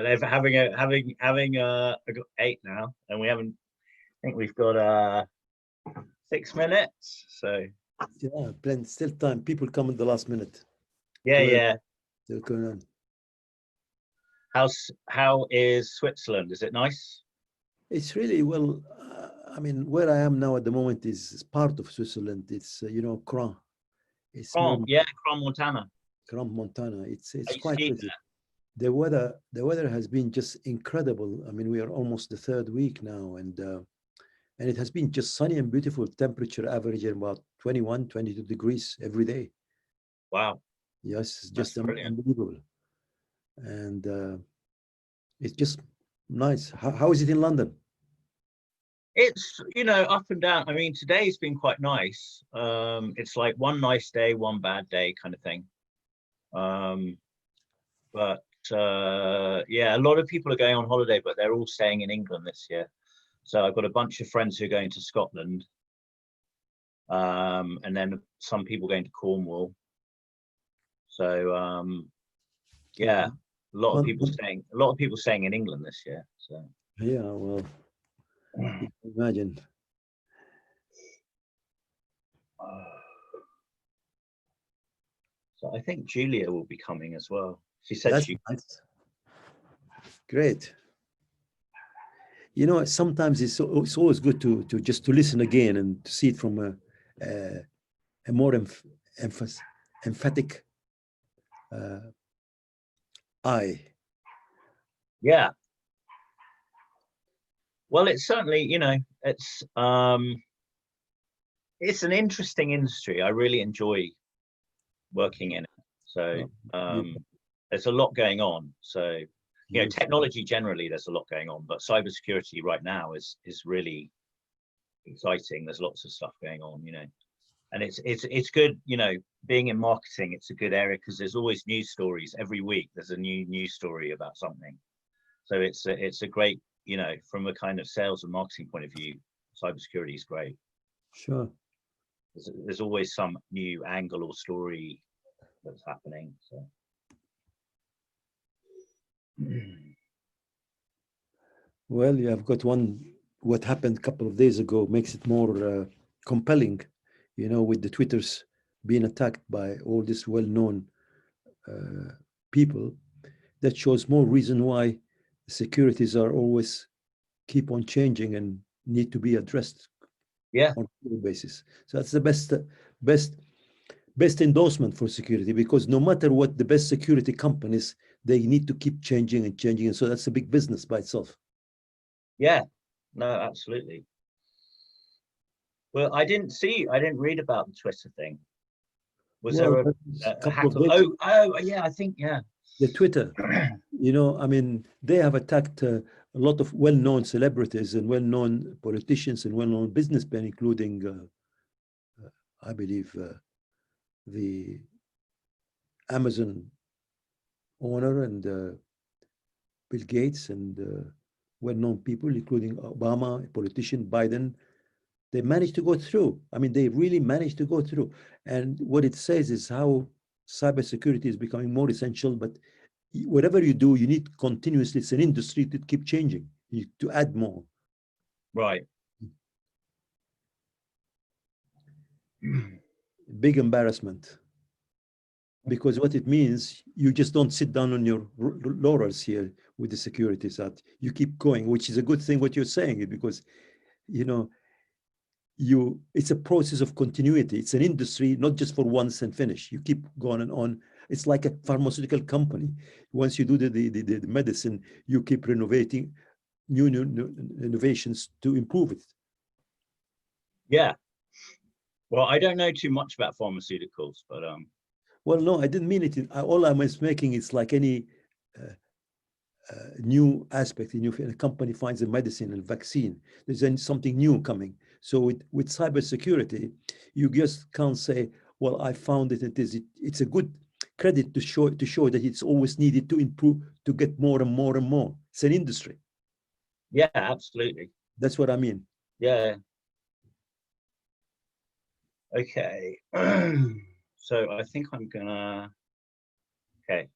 They're I got 8 now, and we haven't. I think we've got 6 minutes. So yeah, plenty still time. People come in the last minute. yeah, 12, yeah. they're going on. How is Switzerland? Is it nice? It's really well. I mean, where I am now at the moment is part of Switzerland. It's you know, Cran. It's more Crom, yeah, Crom, Montana. Cran, Montana. Are It's you quite skiing pretty. The weather has been just incredible. I mean, we are almost the third week now, and it has been just sunny and beautiful. Temperature averaging about 21, 22 degrees every day. there? Wow, Yes, it's that's just brilliant. unbelievable. And it's just nice. How is it in London? It's, up and down. I mean, today's been quite nice. It's like one nice day, one bad day kind of thing. Um, but yeah, a lot of people are going on holiday, but they're all staying in England this year. So I've got a bunch of friends who are going to Scotland, and then some people going to Cornwall. So yeah, Yeah. a lot of One, people staying in England this year. So yeah, well, you can imagine. so I think Julia will be coming as well. She said That's she. nice. Great. You know, sometimes it's always good to just to listen again and to see it from a more emphatic uh, eye. Yeah. Well, it's certainly, it's an interesting industry. I really enjoy working in it. So Well, you, um, there's a lot going on. So you, technology generally, there's a lot going on, but cybersecurity right now is really exciting. There's lots of stuff going on, and it's good, being in marketing. It's a good area because there's always news stories every week. There's a new news story about something. So it's a great, from a kind of sales and marketing point of view, cybersecurity is great. sure. There's always some new angle or story that's happening. So. Well, you have got one. What happened a couple of days ago makes it more compelling, with the Twitters being attacked by all these well-known uh, people. That shows more reason why securities are always keep on changing and need to be addressed Yeah, on a daily basis. So that's the best, best endorsement for security, because no matter what, the best security companies, they need to keep changing and changing, and so that's a big business by itself. yeah, no, absolutely. Well, I didn't read about the Twitter thing. Was Well, there a a couple hack? of days, Oh, yeah, I think, yeah. the Twitter, I mean, they have attacked a lot of well-known celebrities and well-known politicians and well-known businessmen, including, I believe, the Amazon owner and Bill Gates and well-known people, including Obama, a politician, Biden. They managed to go through. I mean, they really managed to go through. And what it says is how cybersecurity is becoming more essential. But whatever you do, you need continuously. It's an industry to keep changing, to add more. Right. Big embarrassment. Because what it means, you just don't sit down on your laurels here with the security side. You keep going, which is a good thing what you're saying, because you know it's a process of continuity. It's an industry, not just for once and finish. You keep going and on. It's like a pharmaceutical company. Once you do the medicine, you keep renovating new innovations to improve it. Yeah. Well, I don't know too much about pharmaceuticals, but well, no, I didn't mean it. All I was making, it's like any new aspect. If a company finds a medicine and vaccine, there's then something new coming. So with cybersecurity, you just can't say, well, I found it. It's a good credit to show that it's always needed to improve, to get more and more and more. It's an industry. yeah, absolutely. That's what I mean. Yeah. Okay. So I think I'm gonna. Okay.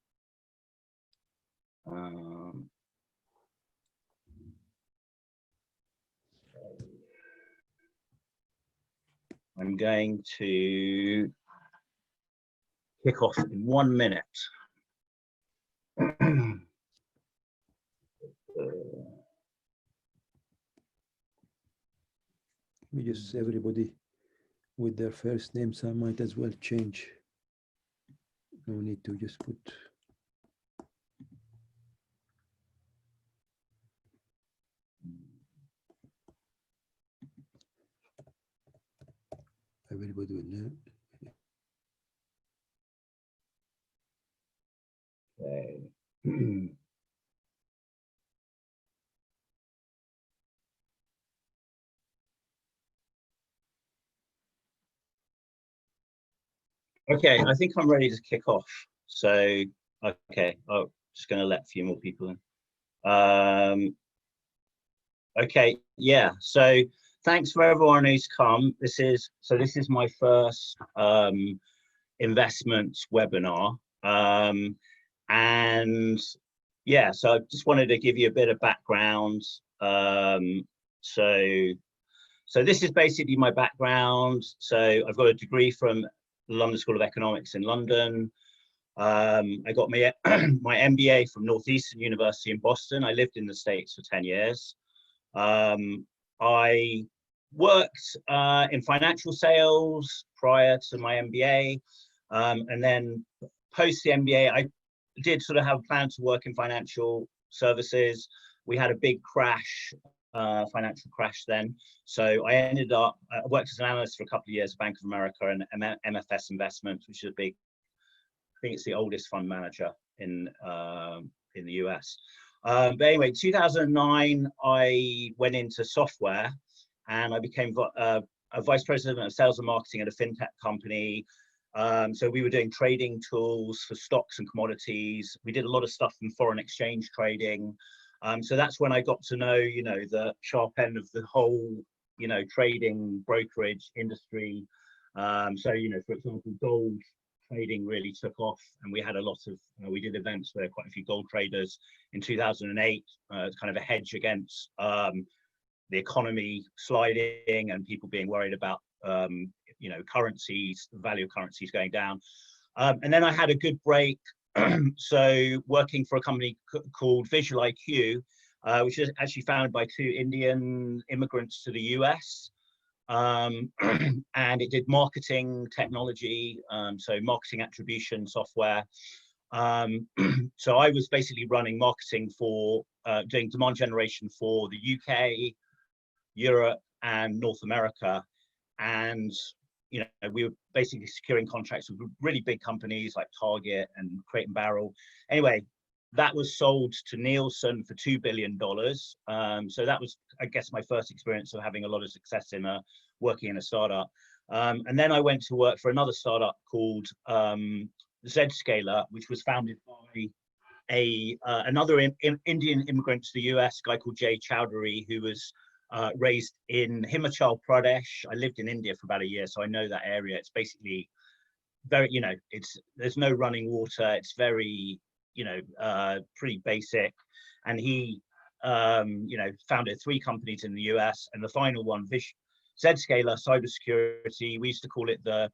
I'm going to kick off in 1 minute. We just everybody with their first names. I might as well change. No need to just put. Everybody will know. Okay. Okay, I think I'm ready to kick off. So, okay, I'm just going to let a few more people in. Okay, yeah. So, thanks for everyone who's come. This is my first investments webinar, and yeah. So, I just wanted to give you a bit of background. So this is basically my background. So I've got a degree from the London School of Economics in London. I got my my MBA from Northeastern University in Boston. I lived in the States for 10 years. I worked in financial sales prior to my MBA. And then post the MBA, I did sort of have a plan to work in financial services. We had a big crash, financial crash then. So I ended up, I worked as an analyst for a couple of years at Bank of America and MFS Investments, which is a big, I think it's the oldest fund manager in the US. But anyway, 2009, I went into software and I became a vice president of sales and marketing at a fintech company. So we were doing trading tools for stocks and commodities. We did a lot of stuff in foreign exchange trading. So that's when I got to know, you know, the sharp end of the whole, you know, trading brokerage industry. So, you know, for example, gold trading really took off, and we had a lot of, we did events where quite a few gold traders in 2008, it's kind of a hedge against the economy sliding and people being worried about, you know, currencies, the value of currencies going down. And then I had a good break. So working for a company called Visual IQ, which is actually founded by 2 Indian immigrants to the US. And it did marketing technology, so marketing attribution software. So I was basically running marketing for doing demand generation for the UK, Europe, and North America. And you know, we were basically securing contracts with really big companies like Target and Crate and Barrel. Anyway, that was sold to Nielsen for $2 billion. So that was, I guess, my first experience of having a lot of success in working in a startup. And then I went to work for another startup called Zscaler, which was founded by another Indian immigrant to the US, guy called Jay Chowdhury, who was raised in Himachal Pradesh. I lived in India for about a year, so I know that area. It's basically very, you know, there's no running water. It's very, you know, pretty basic. And he, you know, founded 3 companies in the US, and the final one, Zscaler Cybersecurity. We used to call it the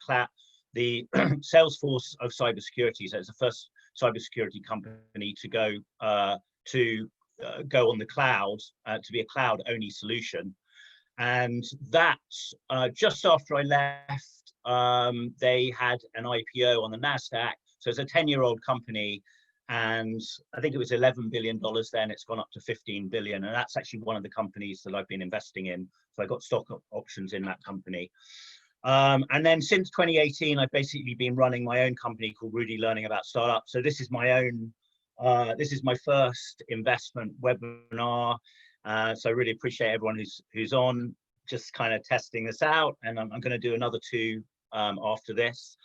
Salesforce of cybersecurity. So it's the first cybersecurity company to go go on the cloud, to be a cloud-only solution. And that, just after I left, they had an IPO on the NASDAQ. So it's a 10-year-old company, and I think it was $11 billion then. It's gone up to 15 billion, and that's actually one of the companies that I've been investing in. So I got stock options in that company. And then since 2018, I've basically been running my own company called Rudy Learning About Startups. So this is my own, this is my first investment webinar. So I really appreciate everyone who's on, just kind of testing this out. And I'm going to do another 2 after this.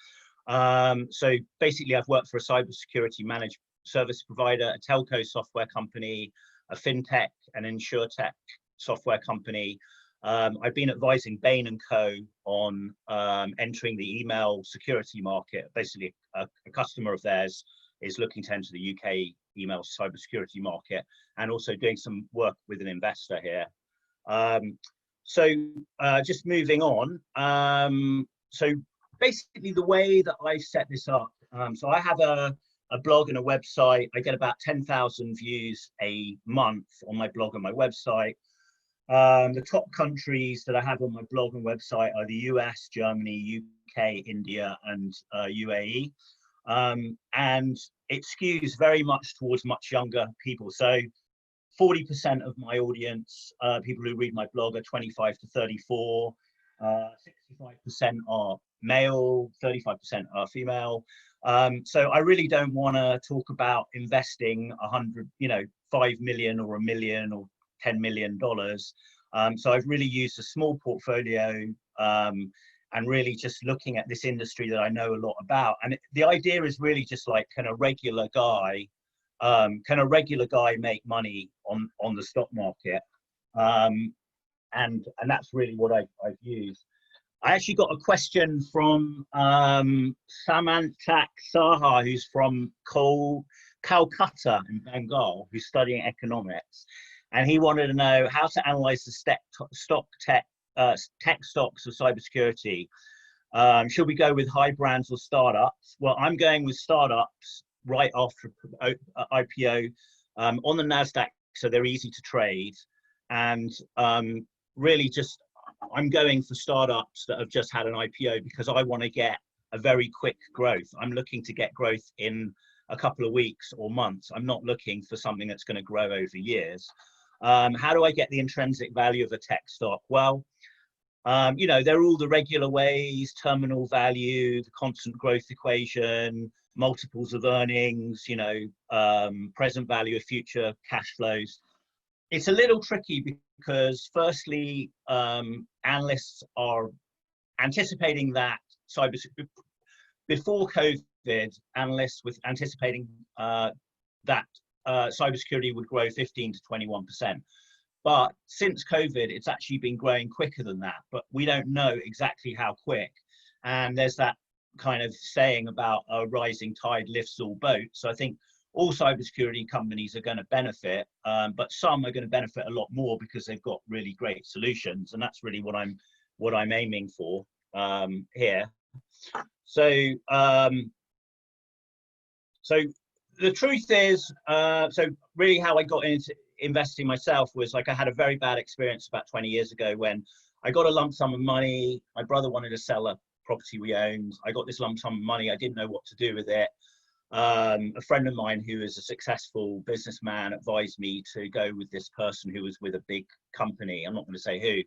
So basically, I've worked for a cybersecurity managed service provider, a telco software company, a fintech, an insurtech software company. I've been advising Bain & Co. on entering the email security market. Basically, a customer of theirs is looking to enter the UK email cybersecurity market, and also doing some work with an investor here. Just moving on. So basically the way that I set this up, so I have a blog and a website. I get about 10,000 views a month on my blog and my website. The top countries that I have on my blog and website are the US, Germany, UK, India, and UAE. And it skews very much towards much younger people. So 40% of my audience, people who read my blog, are 25 to 34. 65% are male, 35% are female. So I really don't want to talk about investing 5 million or $1 million or $10 million. So I've really used a small portfolio and really just looking at this industry that I know a lot about. And the idea is really just like, can a regular guy make money on the stock market? And that's really what I've used. I actually got a question from Samantak Saha, who's from Calcutta in Bengal, who's studying economics. And he wanted to know how to analyze the tech stocks of cybersecurity. Should we go with high brands or startups? Well, I'm going with startups right after IPO on the NASDAQ, so they're easy to trade. And really just, I'm going for startups that have just had an IPO because I want to get a very quick growth. I'm looking to get growth in a couple of weeks or months. I'm not looking for something that's going to grow over years. How do I get the intrinsic value of a tech stock? Well, there are all the regular ways: terminal value, the constant growth equation, multiples of earnings, present value of future cash flows. It's a little tricky because firstly, analysts are anticipating that before COVID, analysts were anticipating that cybersecurity would grow 15 to 21%. But since COVID, it's actually been growing quicker than that, but we don't know exactly how quick. And there's that kind of saying about a rising tide lifts all boats. So I think all cybersecurity companies are going to benefit, but some are going to benefit a lot more because they've got really great solutions. And that's really what I'm aiming for here. So the truth is, so really how I got into investing myself was like, I had a very bad experience about 20 years ago when I got a lump sum of money. My brother wanted to sell a property we owned. I got this lump sum of money. I didn't know what to do with it. A friend of mine who is a successful businessman advised me to go with this person who was with a big company. I'm not going to say who,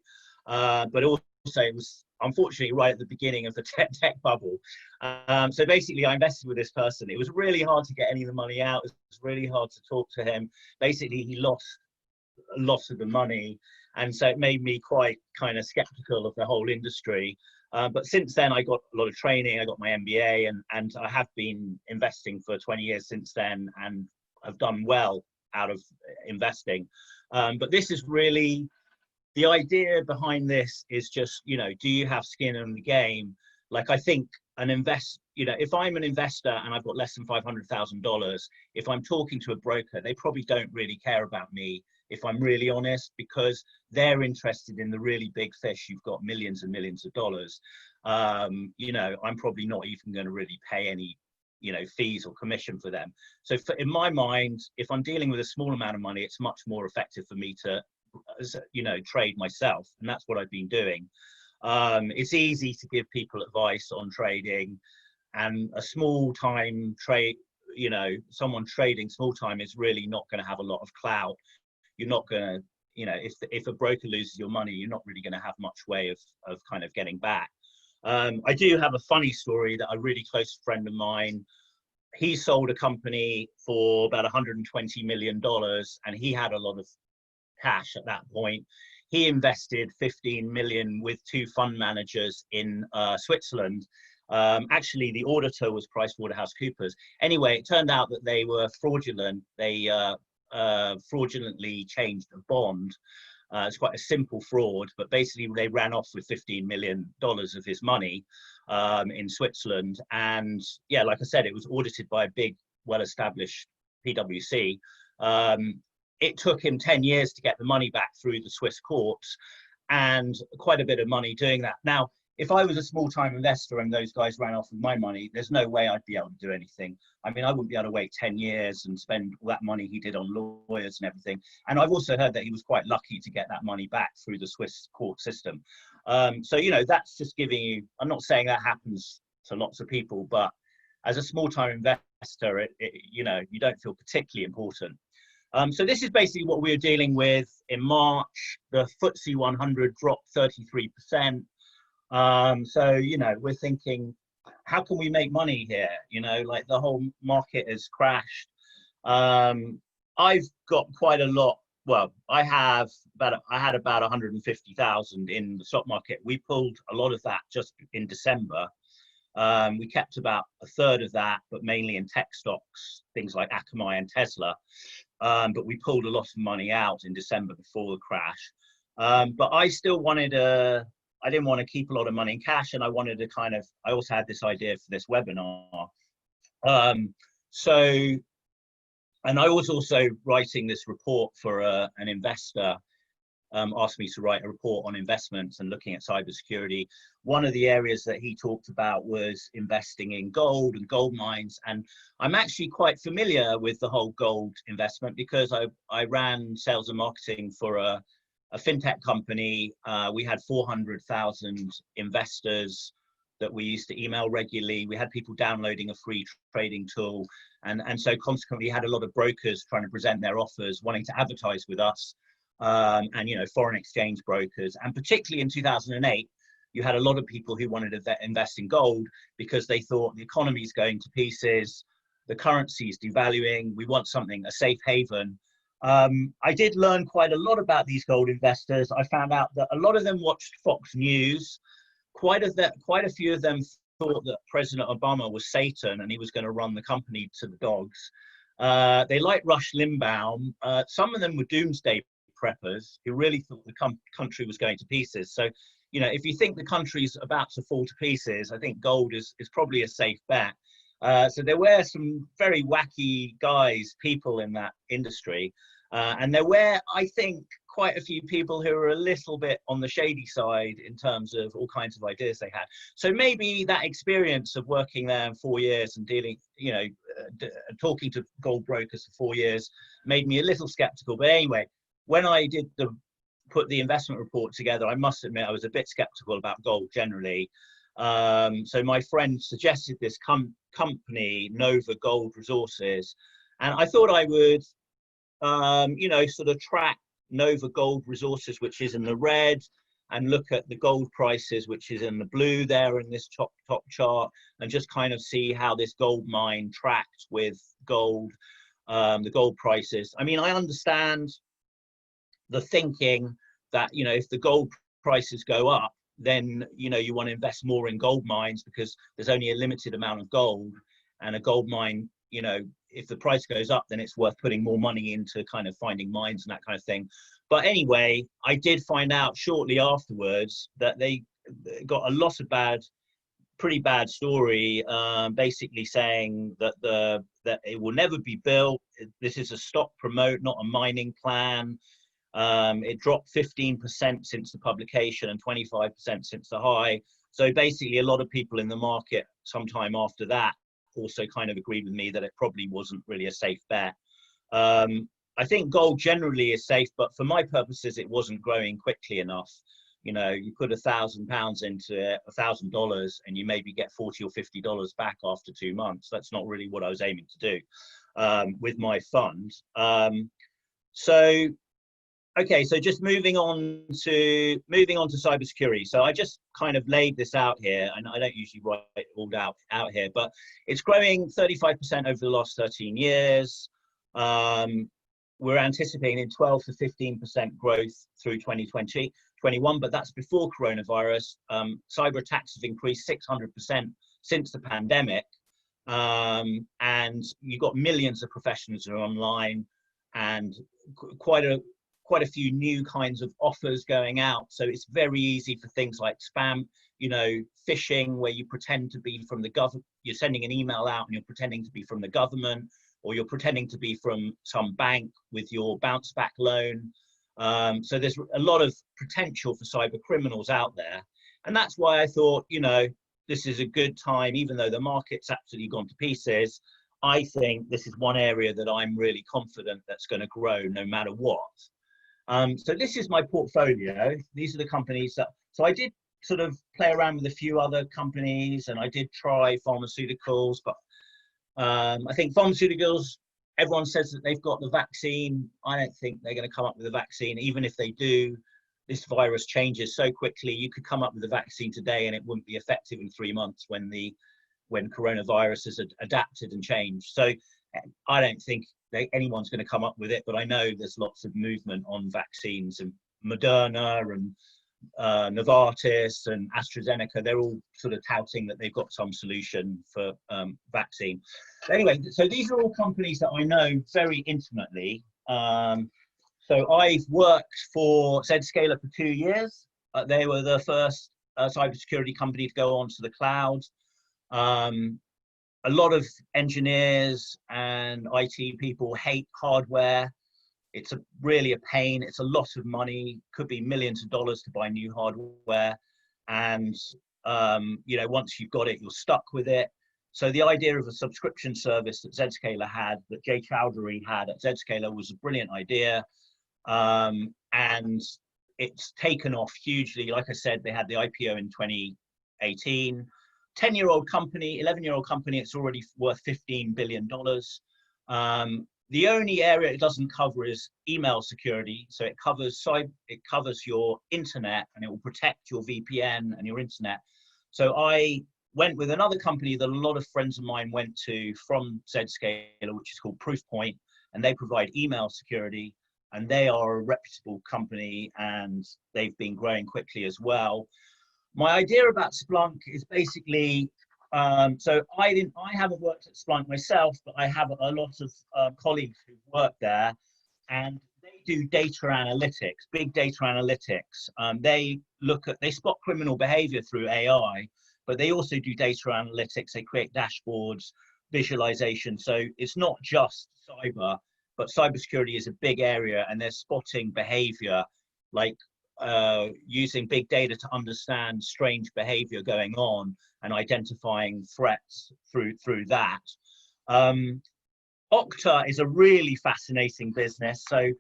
but also it was unfortunately right at the beginning of the tech bubble. So basically I invested with this person. It was really hard to get any of the money out. It was really hard to talk to him. Basically he lost a lot of the money. And so it made me quite kind of skeptical of the whole industry. But since then, I got a lot of training. I got my MBA, and I have been investing for 20 years since then, and I've done well out of investing. But this is really, the idea behind this is just, do you have skin in the game? Like, I think if I'm an investor and I've got less than $500,000, if I'm talking to a broker, they probably don't really care about me, if I'm really honest, because they're interested in the really big fish. You've got millions and millions of dollars. I'm probably not even going to really pay any, fees or commission for them. So in my mind, if I'm dealing with a small amount of money, it's much more effective for me to, trade myself. And that's what I've been doing. It's easy to give people advice on trading, and a small time trade, someone trading small time is really not going to have a lot of clout. You're not going to, if a broker loses your money, you're not really going to have much way of kind of getting back. I do have a funny story that a really close friend of mine, he sold a company for about $120 million, and he had a lot of cash at that point. He invested 15 million with two fund managers in Switzerland. Actually, the auditor was PricewaterhouseCoopers. Anyway, it turned out that they were fraudulent. They fraudulently changed a bond. It's quite a simple fraud, but basically they ran off with $15 million of his money in Switzerland. And yeah, like I said, it was audited by a big, well-established PwC. It took him 10 years to get the money back through the Swiss courts. and quite a bit of money doing that. Now, if I was a small-time investor and those guys ran off with my money, there's no way I'd be able to do anything. I mean, I wouldn't be able to wait 10 years and spend all that money he did on lawyers and everything. And I've also heard that he was quite lucky to get that money back through the Swiss court system. So, you know, that's just giving you, I'm not saying that happens to lots of people, but as a small-time investor, you know, you don't feel particularly important. So this is basically what we were dealing with in March. The FTSE 100 dropped 33%. So, you know, we're thinking, how can we make money here? You know, like the whole market has crashed. I've got quite a lot. Well, I had about 150,000 in the stock market. We pulled a lot of that just in December. We kept about a third of that, but mainly in tech stocks, things like Akamai and Tesla. But we pulled a lot of money out in December before the crash. But I still wanted I didn't want to keep a lot of money in cash, and I wanted to I also had this idea for this webinar. And I was also writing this report for an investor, asked me to write a report on investments and looking at cybersecurity. One of the areas that he talked about was investing in gold and gold mines. And I'm actually quite familiar with the whole gold investment because I ran sales and marketing for a fintech company. We had 400,000 investors that we used to email regularly. We had people downloading a free trading tool. And so consequently, had a lot of brokers trying to present their offers, wanting to advertise with us, and, you know, foreign exchange brokers. And particularly in 2008, you had a lot of people who wanted to invest in gold because they thought the economy is going to pieces, the currency is devaluing, we want something, a safe haven. I did learn quite a lot about these gold investors. I found out that a lot of them watched Fox News. Quite a few of them thought that President Obama was Satan and he was going to run the company to the dogs. They liked Rush Limbaugh. Some of them were doomsday preppers who really thought the country was going to pieces. So, you know, if you think the country's about to fall to pieces, I think gold is probably a safe bet. So there were some very wacky people in that industry. And there were, I think, quite a few people who were a little bit on the shady side in terms of all kinds of ideas they had. So maybe that experience of working there 4 years and dealing, you know, talking to gold brokers for 4 years made me a little skeptical. But anyway, when I did put the investment report together, I must admit I was a bit skeptical about gold generally. So my friend suggested this company, Nova Gold Resources, and I thought I would, you know, sort of track Nova Gold Resources, which is in the red, and look at the gold prices, which is in the blue there in this top chart, and just kind of see how this gold mine tracked with gold, the gold prices. I mean, I understand the thinking that, you know, if the gold prices go up, then, you know, you want to invest more in gold mines because there's only a limited amount of gold, and a gold mine, you know, if the price goes up, then it's worth putting more money into kind of finding mines and that kind of thing. But anyway, I did find out shortly afterwards that they got a lot of pretty bad story, basically saying that that it will never be built. This is a stock promote, not a mining plan. It dropped 15% since the publication and 25% since the high. So basically, a lot of people in the market sometime after that also kind of agreed with me that it probably wasn't really a safe bet. I think gold generally is safe, but for my purposes, it wasn't growing quickly enough. You know, you put £1,000 into it, $1,000, and you maybe get $40 or $50 back after 2 months. That's not really what I was aiming to do with my fund. Okay, so just moving on to cybersecurity. So I just kind of laid this out here, and I don't usually write it all out here, but it's growing 35% over the last 13 years. We're anticipating 12 to 15% growth through 2021, but that's before coronavirus. Cyber attacks have increased 600% since the pandemic, and you've got millions of professionals who are online, and quite a few new kinds of offers going out. So it's very easy for things like spam, you know, phishing, where you pretend to be from the government. You're sending an email out and you're pretending to be from the government, or you're pretending to be from some bank with your bounce back loan. So there's a lot of potential for cyber criminals out there. And that's why I thought, you know, this is a good time, even though the market's absolutely gone to pieces. I think this is one area that I'm really confident that's going to grow no matter what. So this is my portfolio. These are the companies that, so I did sort of play around with a few other companies, and I did try pharmaceuticals, but I think pharmaceuticals, everyone says that they've got the vaccine. I don't think they're going to come up with a vaccine. Even if they do, this virus changes so quickly. You could come up with a vaccine today and it wouldn't be effective in 3 months when coronavirus has adapted and changed. So I don't think anyone's going to come up with it, but I know there's lots of movement on vaccines, and Moderna and Novartis and AstraZeneca, they're all sort of touting that they've got some solution for vaccine. Anyway, so these are all companies that I know very intimately. So I've worked for Zscaler for 2 years. They were the first cybersecurity company to go onto the cloud. A lot of engineers and IT people hate hardware. It's really a pain. It's a lot of money, could be millions of dollars to buy new hardware. And, you know, once you've got it, you're stuck with it. So the idea of a subscription service that Zscaler had, that Jay Chowdhury had at Zscaler, was a brilliant idea. And it's taken off hugely. Like I said, they had the IPO in 2018. 10-year-old company, 11-year-old company, it's already worth $15 billion. The only area it doesn't cover is email security. So it covers your internet, and it will protect your VPN and your internet. So I went with another company that a lot of friends of mine went to from Zscaler, which is called Proofpoint, and they provide email security, and they are a reputable company, and they've been growing quickly as well. My idea about Splunk is basically, so I haven't worked at Splunk myself, but I have a lot of colleagues who work there, and they do data analytics, big data analytics. They spot criminal behavior through AI, but they also do data analytics. They create dashboards, visualization. So it's not just cyber, but cybersecurity is a big area, and they're spotting behavior, like using big data to understand strange behavior going on and identifying threats through that. Okta is a really fascinating business. So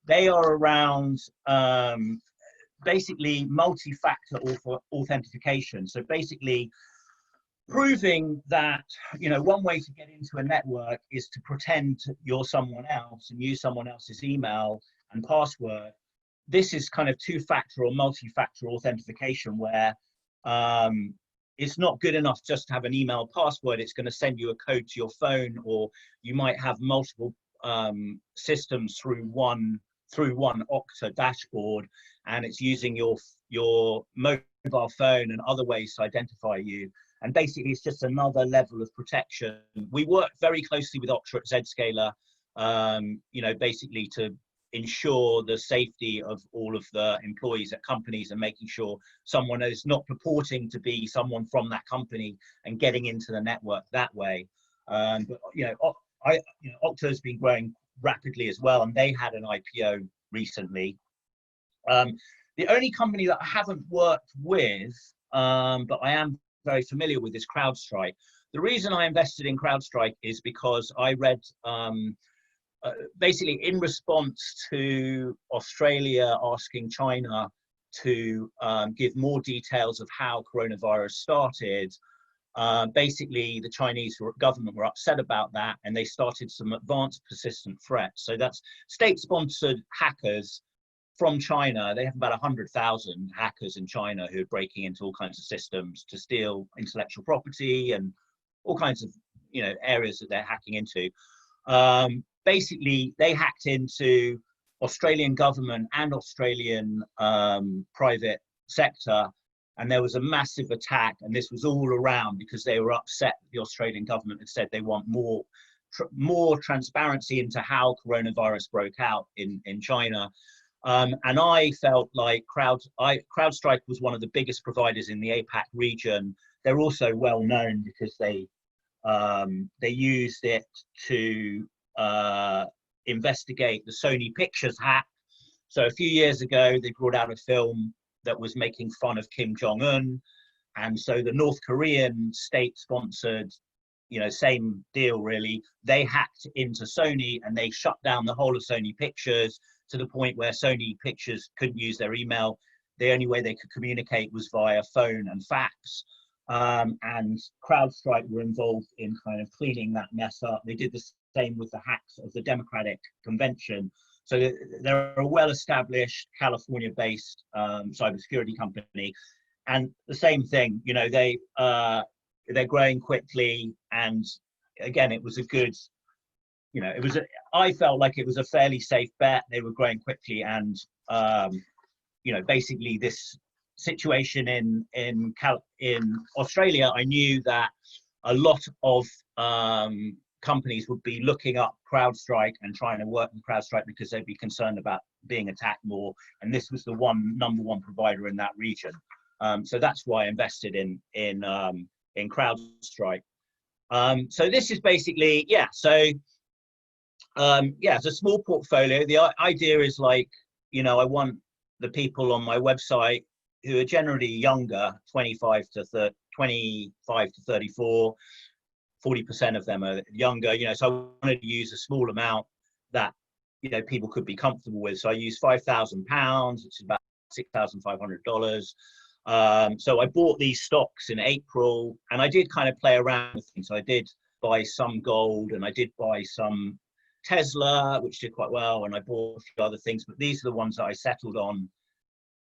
they are around basically multi-factor authentication. So basically proving that, you know, one way to get into a network is to pretend you're someone else and use someone else's email and password. This is kind of two-factor or multi-factor authentication, where it's not good enough just to have an email password. It's going to send you a code to your phone, or you might have multiple systems through one Okta dashboard, and it's using your mobile phone and other ways to identify you. And basically, it's just another level of protection. We work very closely with Okta at Zscaler, you know, basically to ensure the safety of all of the employees at companies, and making sure someone is not purporting to be someone from that company and getting into the network that way. But you know, Okta has been growing rapidly as well, and they had an IPO recently. The only company that I haven't worked with, but I am very familiar with, is CrowdStrike. The reason I invested in CrowdStrike is because I read basically in response to Australia asking China to give more details of how coronavirus started. Basically, the Chinese government were upset about that, and they started some advanced persistent threats. So that's state-sponsored hackers from China. They have about 100,000 hackers in China who are breaking into all kinds of systems to steal intellectual property and all kinds of, you know, areas that they're hacking into. Basically, they hacked into Australian government and Australian private sector, and there was a massive attack. And this was all around because they were upset. The Australian government had said they want more transparency into how coronavirus broke out in China. And I felt like CrowdStrike was one of the biggest providers in the APAC region. They're also well known because they used it to investigate the Sony Pictures hack. So a few years ago, they brought out a film that was making fun of Kim Jong-un. And so the North Korean state-sponsored, same deal really, they hacked into Sony and they shut down the whole of Sony Pictures to the point where Sony Pictures couldn't use their email. The only way they could communicate was via phone and fax. And CrowdStrike were involved in kind of cleaning that mess up. They did the same with the hacks of the Democratic Convention. So they're a well-established California-based cybersecurity company. And the same thing, they're growing quickly. And again, it was a good, I felt like it was a fairly safe bet. They were growing quickly. And, basically this situation in Australia, I knew that a lot of companies would be looking up CrowdStrike and trying to work with CrowdStrike because they'd be concerned about being attacked more. And this was the number one provider in that region. So that's why I invested in CrowdStrike. So this is basically, it's a small portfolio. The idea is like, I want the people on my website who are generally younger, 25 to 34, 40% of them are younger, so I wanted to use a small amount that, people could be comfortable with. So I used £5,000, which is about $6,500. So I bought these stocks in April and I did kind of play around with things. So I did buy some gold and I did buy some Tesla, which did quite well. And I bought a few other things, but these are the ones that I settled on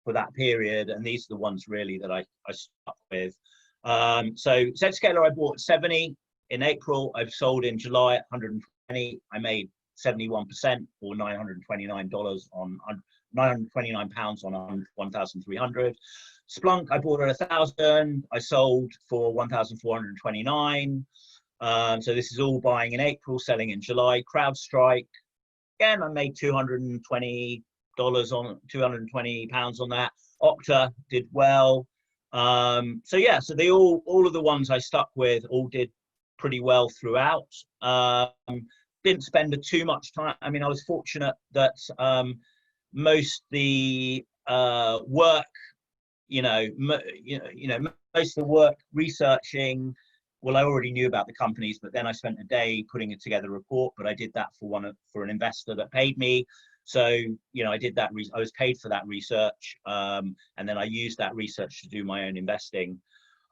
for that period. And these are the ones really that I stuck with. So Zscaler, I bought 70 in April. I've sold in July at 120. I made 71% or $929 on £929 on 1,300. Splunk, I bought at 1,000. I sold for 1,429. So this is all buying in April, selling in July. CrowdStrike, again, I made £220 on £220 on that. Okta did well. So they all of the ones I stuck with all did pretty well throughout. Didn't spend too much time. I mean, I was fortunate that most the work, most of the work researching, well, I already knew about the companies, but then I spent a day putting together a report, but I did that for an investor that paid me. So, I did that, I was paid for that research. And then I used that research to do my own investing.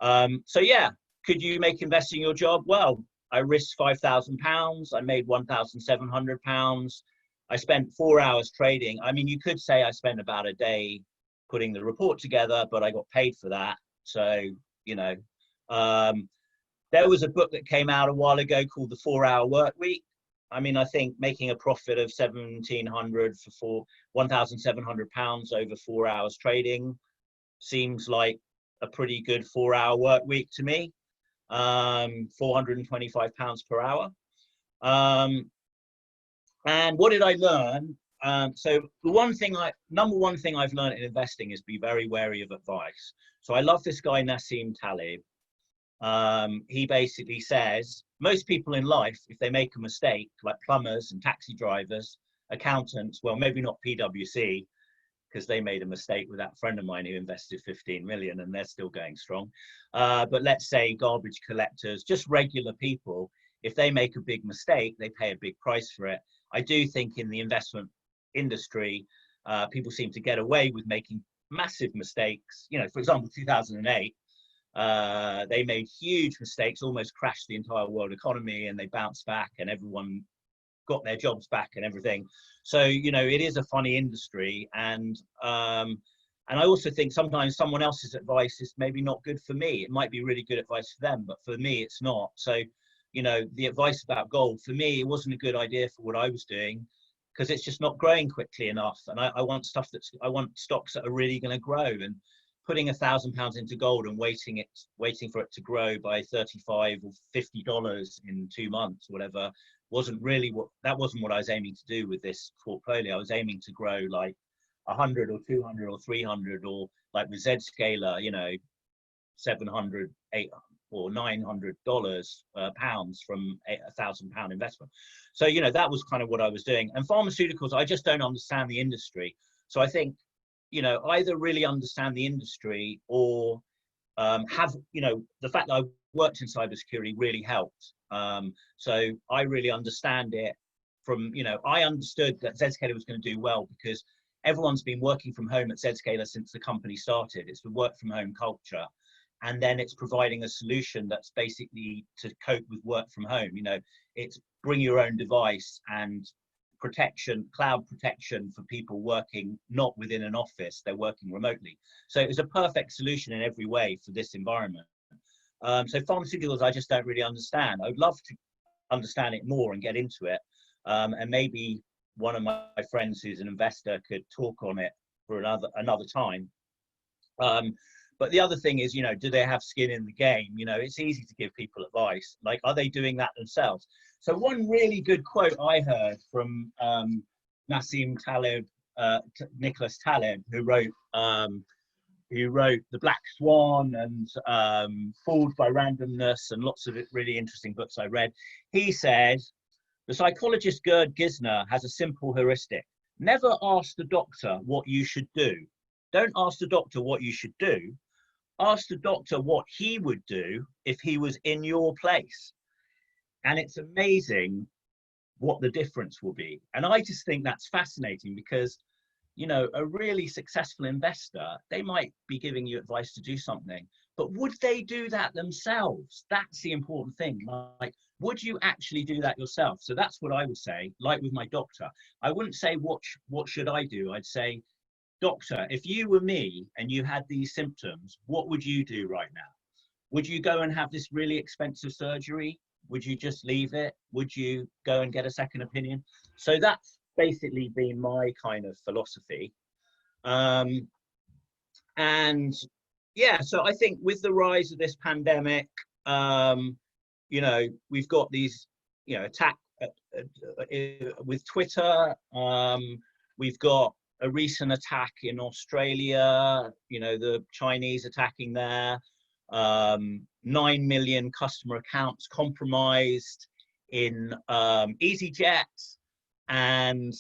Could you make investing your job? Well, I risked £5,000. I made £1,700. I spent 4 hours trading. I mean, you could say I spent about a day putting the report together, but I got paid for that. So, there was a book that came out a while ago called The 4-Hour Workweek. I mean, I think making a profit of £1,700 for £1,700 over 4 hours trading seems like a pretty good 4-hour work week to me. £425 per hour. And what did I learn? So the number one thing I've learned in investing is be very wary of advice. So I love this guy, Nassim Taleb. He basically says, most people in life, if they make a mistake, like plumbers and taxi drivers, accountants, well, maybe not PwC, because they made a mistake with that friend of mine who invested 15 million and they're still going strong. But let's say garbage collectors, just regular people, if they make a big mistake, they pay a big price for it. I do think in the investment industry, people seem to get away with making massive mistakes. For example, 2008, they made huge mistakes, almost crashed the entire world economy, and they bounced back and everyone got their jobs back and everything. So, it is a funny industry. And I also think sometimes someone else's advice is maybe not good for me. It might be really good advice for them, but for me, it's not. So, the advice about gold, for me, it wasn't a good idea for what I was doing because it's just not growing quickly enough. And I want I want stocks that are really going to grow, and putting £1,000 into gold and waiting for it to grow by $35 or $50 in 2 months, whatever, wasn't what I was aiming to do with this portfolio. I was aiming to grow like 100 or 200 or 300, or like with Zscaler, $700, $800 or $900 pounds from £1,000 investment. So, that was kind of what I was doing. And pharmaceuticals, I just don't understand the industry. So I think, you know, either really understand the industry or have, you know, the fact that I worked in cybersecurity really helped. So I really understand it from, you know, I understood that Zscaler was going to do well because everyone's been working from home at Zscaler since the company started. It's the work from home culture. And then it's providing a solution that's basically to cope with work from home. You know, it's bring your own device and protection, cloud protection for people working not within an office, they're working remotely. So it was a perfect solution in every way for this environment. So pharmaceuticals, I just don't really understand. I would love to understand it more and get into it. And maybe one of my friends who's an investor could talk on it for another time. But the other thing is, you know, do they have skin in the game? You know, it's easy to give people advice. Like, are they doing that themselves? So one really good quote I heard from Nassim Taleb, Nicholas Taleb, who wrote The Black Swan and Fooled by Randomness and lots of really interesting books I read. He said, the psychologist Gerd Gisner has a simple heuristic. Never ask the doctor what you should do. Don't ask the doctor what you should do. Ask the doctor what he would do if he was in your place. And it's amazing what the difference will be. And I just think that's fascinating because, you know, a really successful investor, they might be giving you advice to do something, but would they do that themselves? That's the important thing. Like, would you actually do that yourself? So that's what I would say, like with my doctor. I wouldn't say, what should I do? I'd say, doctor, if you were me and you had these symptoms, what would you do right now? Would you go and have this really expensive surgery? Would you just leave it? Would you go and get a second opinion? So that's basically been my kind of philosophy. And yeah, so I think with the rise of this pandemic, you know, we've got these, you know, attack with Twitter. We've got a recent attack in Australia, you know, the Chinese attacking there, 9 million customer accounts compromised in EasyJet, and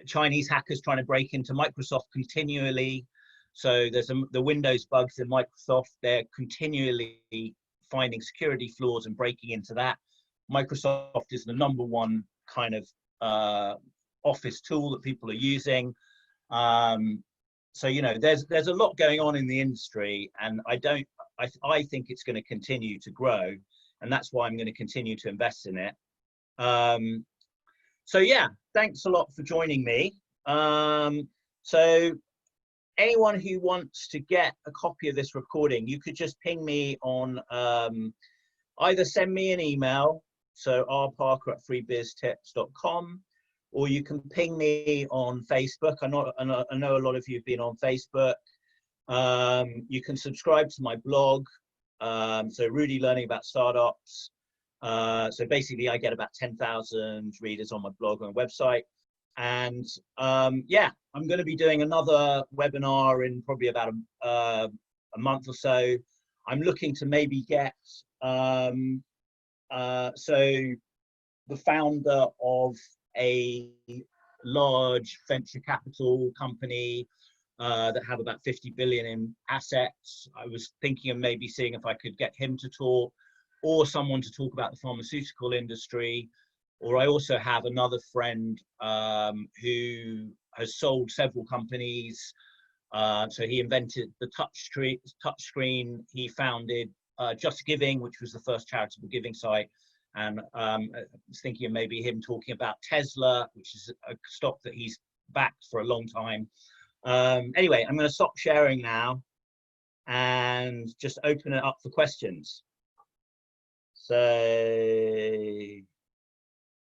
Chinese hackers trying to break into Microsoft continually. So there's the Windows bugs in Microsoft, they're continually finding security flaws and breaking into that. Microsoft is the #1 kind of office tool that people are using. So, you know, there's a lot going on in the industry, and I think it's going to continue to grow, and that's why I'm going to continue to invest in it. So yeah, thanks a lot for joining me. So anyone who wants to get a copy of this recording, you could just ping me on, either send me an email, so rparker@freebiztips.com, or you can ping me on Facebook. I know a lot of you have been on Facebook. You can subscribe to my blog, so Rudy Learning About Startups. So basically I get about 10,000 readers on my blog and website. And yeah, I'm going to be doing another webinar in probably about a month or so. I'm looking to maybe get, so the founder of a large venture capital company that have about 50 billion in assets. I was thinking of maybe seeing if I could get him to talk, or someone to talk about the pharmaceutical industry. Or I also have another friend who has sold several companies. So he invented the touch screen. He founded Just Giving, which was the first charitable giving site. And I was thinking of maybe him talking about Tesla, which is a stock that he's backed for a long time. Anyway, I'm going to stop sharing now and just open it up for questions. So,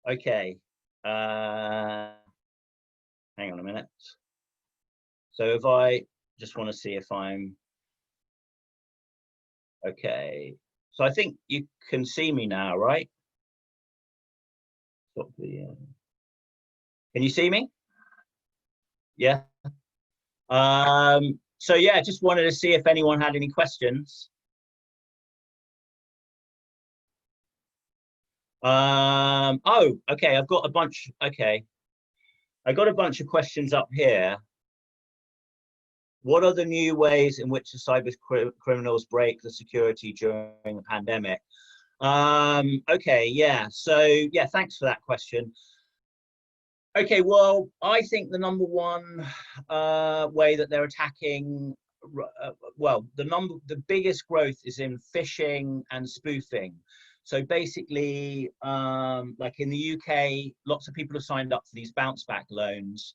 okay. Hang on a minute. So if I just want to see if I'm okay. So I think you can see me now, right? Stop the, can you see me? Yeah. So yeah, just wanted to see if anyone had any questions. Oh, okay, I've got a bunch. Okay. I got a bunch of questions up here. What are the new ways in which the cyber criminals break the security during the pandemic? Okay, yeah. So yeah, thanks for that question. Okay, well, I think the number one way that they're attacking, well, the biggest growth is in phishing and spoofing. So basically, like in the UK, lots of people have signed up for these bounce back loans,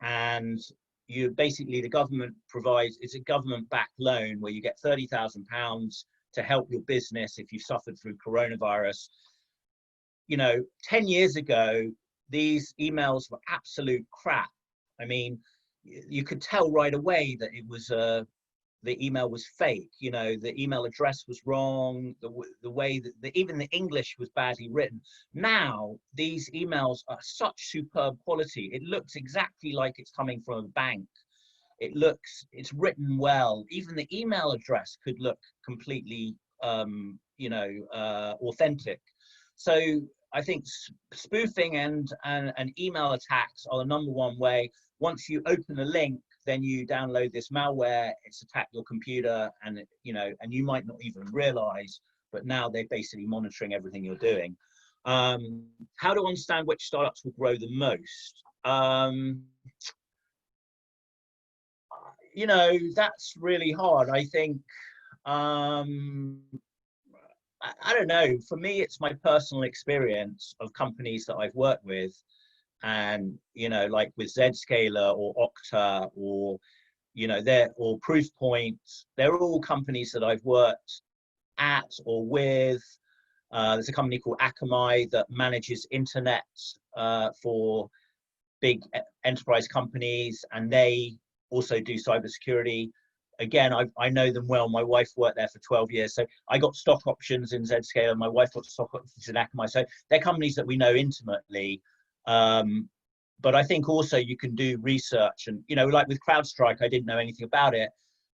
and you basically, the government provides, it's a government backed loan where you get £30,000 to help your business if you suffered through coronavirus. You know, 10 years ago, these emails were absolute crap. I mean, you could tell right away that it was the email was fake. You know, the email address was wrong. The way that even the English was badly written. Now these emails are such superb quality. It looks exactly like it's coming from a bank. It's written well. Even the email address could look completely, you know, authentic. So I think spoofing and email attacks are the number one way. Once you open a link, then you download this malware, it's attacked your computer, and you know, and you might not even realize, but now they're basically monitoring everything you're doing. How to understand which startups will grow the most? You know, that's really hard. I think, I don't know, for me, it's my personal experience of companies that I've worked with. And, you know, like with Zscaler or Okta or, you know, or Proofpoint, they're all companies that I've worked at or with. There's a company called Akamai that manages internet for big enterprise companies, and they also do cybersecurity. Again, I know them well. My wife worked there for 12 years. So I got stock options in Zscaler. My wife got stock options in Akamai. So they're companies that we know intimately. But I think also you can do research, and, you know, like with CrowdStrike, I didn't know anything about it,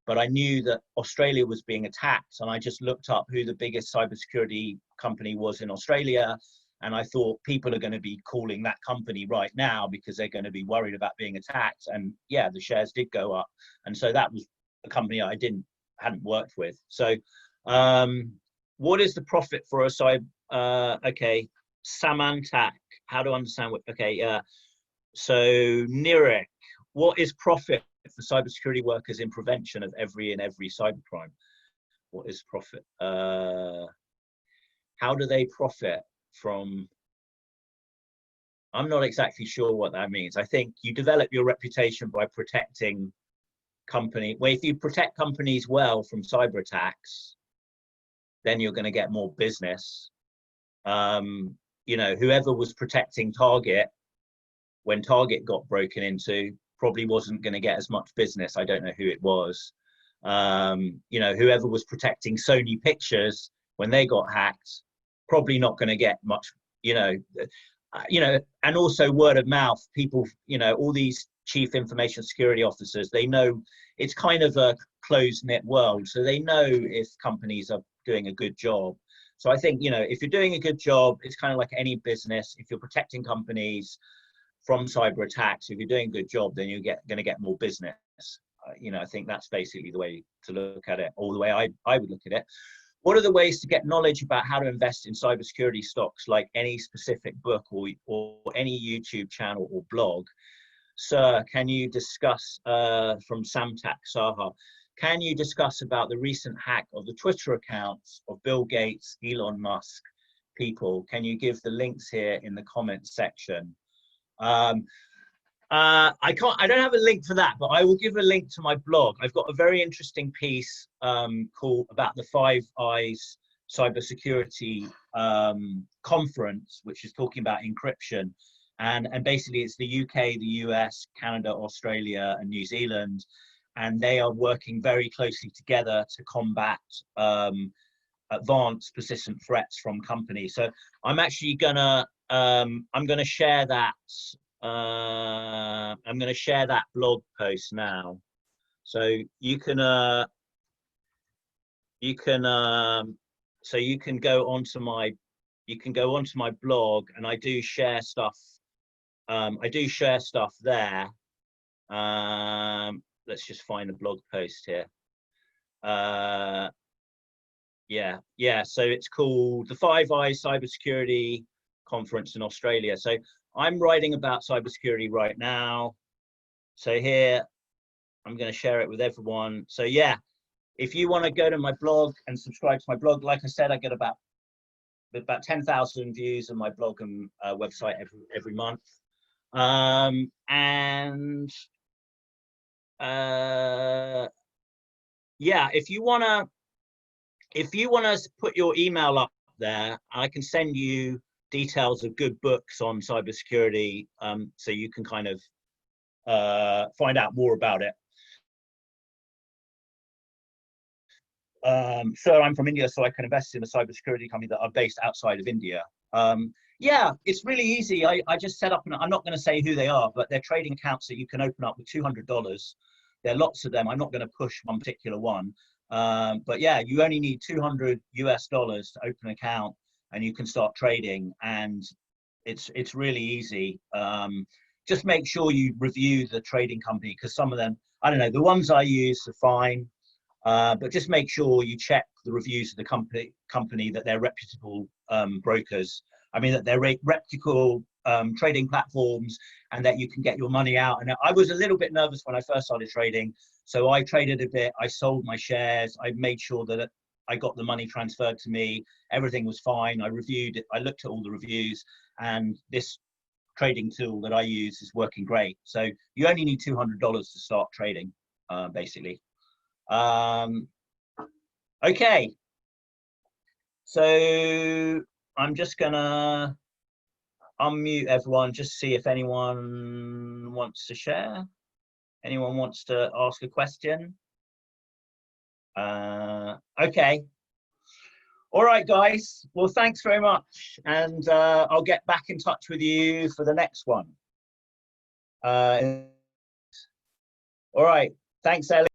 but I knew that Australia was being attacked. And I just looked up who the biggest cybersecurity company was in Australia. And I thought people are going to be calling that company right now because they're going to be worried about being attacked. And yeah, the shares did go up. And so that was a company I hadn't worked with. So what is the profit for a cyber? Okay, Samantak, how to understand what? Okay, so Nirek, what is profit for cybersecurity workers in prevention of every cybercrime? What is profit? How do they profit from? I'm not exactly sure what that means. I think you develop your reputation by protecting well, if you protect companies well from cyber attacks, then you're going to get more business. You know, whoever was protecting Target when Target got broken into probably wasn't going to get as much business. I don't know who it was. You know, whoever was protecting Sony Pictures when they got hacked, probably not going to get much, you know, and also word of mouth, people, you know, all these chief information security officers, they know it's kind of a closed knit world. So they know if companies are doing a good job. So I think, you know, if you're doing a good job, it's kind of like any business. If you're protecting companies from cyber attacks, if you're doing a good job, then you're going to get more business. You know, I think that's basically the way to look at it, or the way I would look at it. What are the ways to get knowledge about how to invest in cybersecurity stocks, like any specific book or any YouTube channel or blog? Sir, can you discuss, from Samtak Saha, can you discuss about the recent hack of the Twitter accounts of Bill Gates, Elon Musk people? Can you give the links here in the comments section? I don't have a link for that, but I will give a link to my blog. I've got a very interesting piece called about the Five Eyes cybersecurity conference, which is talking about encryption. And basically it's the UK, the US, Canada, Australia, and New Zealand. And they are working very closely together to combat advanced persistent threats from companies. So I'm actually gonna, I'm gonna share that. I'm going to share that blog post now, so you can go onto my blog, and I do share stuff I do share stuff there. Let's just find the blog post here. Yeah, so it's called the Five Eyes Cybersecurity Conference in Australia. So I'm writing about cybersecurity right now. So here, I'm going to share it with everyone. So yeah, if you want to go to my blog and subscribe to my blog, like I said, I get about 10,000 views on my blog and website every month. Yeah, if you wanna put your email up there, I can send you details of good books on cybersecurity, so you can kind of find out more about it. So I'm from India, so I can invest in a cybersecurity company that are based outside of India. Yeah, it's really easy. I just set up, and I'm not going to say who they are, but they're trading accounts that you can open up with $200. There are lots of them. I'm not going to push one particular one. But yeah, you only need $200 to open an account, and you can start trading, and it's really easy. Just make sure you review the trading company, because some of them, I don't know, the ones I use are fine. But just make sure you check the reviews of the company that they're reputable brokers. I mean, that they're reputable trading platforms, and that you can get your money out. And I was a little bit nervous when I first started trading. So I traded a bit, I sold my shares, I made sure that I got the money transferred to me. Everything was fine. I reviewed it, I looked at all the reviews, and this trading tool that I use is working great. So you only need $200 to start trading, basically. Okay, so I'm just gonna unmute everyone, just see if anyone wants to share. Anyone wants to ask a question? Okay. All right, guys. Well, thanks very much, and I'll get back in touch with you for the next one. All right. Thanks, Ellie.